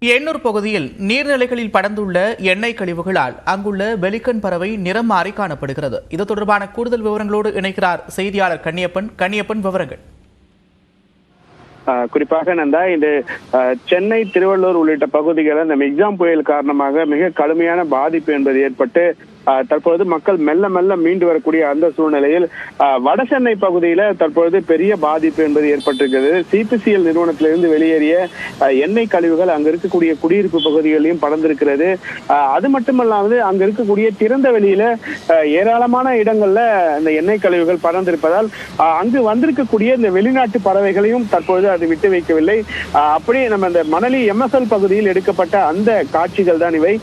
எண்ணூர் பகுதியில் நீர்நிலைகளில் படர்ந்துள்ள எண்ணெய் கழிவுகளால் அங்குள்ள பெலிகன் பறவை நிறம் மாறி காணப்படுகிறது. இது தொடர்பான கூடுதல் விவரங்களோடு இணைக்கிறார் செய்தியாளர் கண்ணியப்பன். விவரங்கள். குறிப்பாக நந்தா, இந்த சென்னை, திருவள்ளூர் உள்ளிட்ட பகுதிகளில் இந்த மிக்ஜாம் புயல் காரணமாக மிக கடுமையான பாதிப்பு என்பது ஏற்பட்டு தற்பொழுது மக்கள் மெல்ல மெல்ல மீண்டு வரக்கூடிய அந்த சூழ்நிலையில் வட சென்னை பகுதியில தற்பொழுது பெரிய பாதிப்பு என்பது ஏற்பட்டிருக்கிறது. சிபிசிஎல் நிறுவனத்திலிருந்து வெளியேறிய எண்ணெய் கழிவுகள் அங்க இருக்கக்கூடிய குடியிருப்பு பகுதிகளிலும் படர்ந்திருக்கிறது. அது மட்டுமல்லாமல் அங்க இருக்கக்கூடிய திறந்த வெளியில ஏராளமான இடங்கள்ல இந்த எண்ணெய் கழிவுகள் படர்ந்திருப்பதால் அங்கு வந்திருக்கக்கூடிய இந்த வெளிநாட்டு பறவைகளையும் தற்பொழுது அது விட்டு வைக்கவில்லை. அப்படியே நம்ம இந்த மணலி எம்எஸ்எல் பகுதியில் எடுக்கப்பட்ட அந்த காட்சிகள் தான் இவை.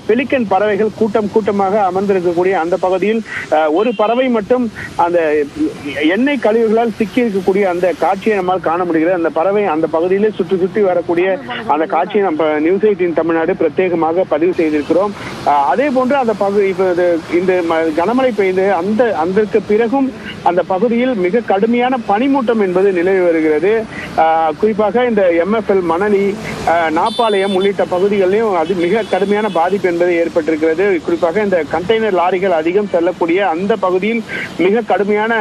பெலிகன் பறவைகள் கூட்டமாக அமர்ந்திருக்கக்கூடிய அந்த பகுதியில் ஒரு பறவை மட்டும் அந்த எண்ணெய் கழிவுகளால் சிக்கி இருக்கக்கூடிய அந்த காட்சியை நம்மால் காண முடிகிறது. அந்த பறவை அந்த பகுதியிலே சுற்றி வரக்கூடிய அந்த காட்சியை நம்ம நியூஸ் 18 தமிழ்நாடு பிரத்யேகமாக பதிவு செய்திருக்கிறோம். அதே போன்று அந்த பகுதி இந்த கனமழை பெய்து அதற்கு பிறகும் அந்த பகுதியில் மிக கடுமையான பனிமூட்டம் என்பது நிலவி வருகிறது. குறிப்பாக இந்த எம்எஃப்எல், மணலி, நாப்பாளையம் உள்ளிட்ட பகுதிகளிலும் அது மிக கடுமையான பாதிப்பு என்பது ஏற்பட்டிருக்கிறது. குறிப்பாக இந்த கண்டெய்னர் லாரிகள் அதிகம் செல்லக்கூடிய அந்த பகுதியில் மிக கடுமையான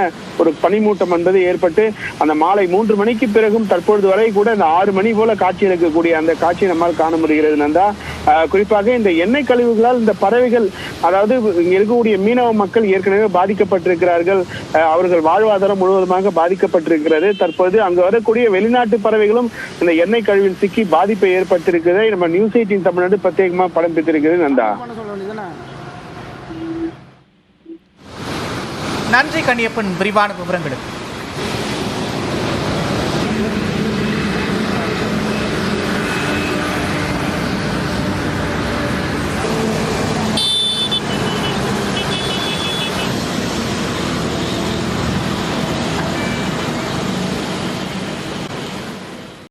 ஒரு பனிமூட்டம் என்பது ஏற்பட்டு அந்த மாலை 3 மணிக்கு பிறகும் தற்பொழுது வரை கூட இந்த 6 மணி போல காட்சி இருக்கக்கூடிய அந்த காட்சியை நம்மால் காண முடிகிறது நந்தா. குறிப்பாக இந்த எண்ணெய் கழிவுகளால் இந்த பறவைகள், அதாவது இங்க இருக்கக்கூடிய மீனவ மக்கள் ஏற்கனவே பாதிக்கப்பட்டிருக்கிறார்கள். அவர்கள் வாழ்வாதாரம் முழுவதுமாக பாதிக்கப்பட்டிருக்கிறது. தற்போது அங்கு வரக்கூடிய வெளிநாட்டு பறவைகளும் இந்த எண்ணெய் கழிவில் சிக்கி பாதிப்பை ஏற்பட்டிருக்கிறதை நம்ம நியூஸ் 18 தமிழ்நாடு பிரத்யேகமாக படம் பிடித்திருக்கிறது நந்தா. நன்றி கண்ணியப்பன், விரிவான விவரங்களுக்கு.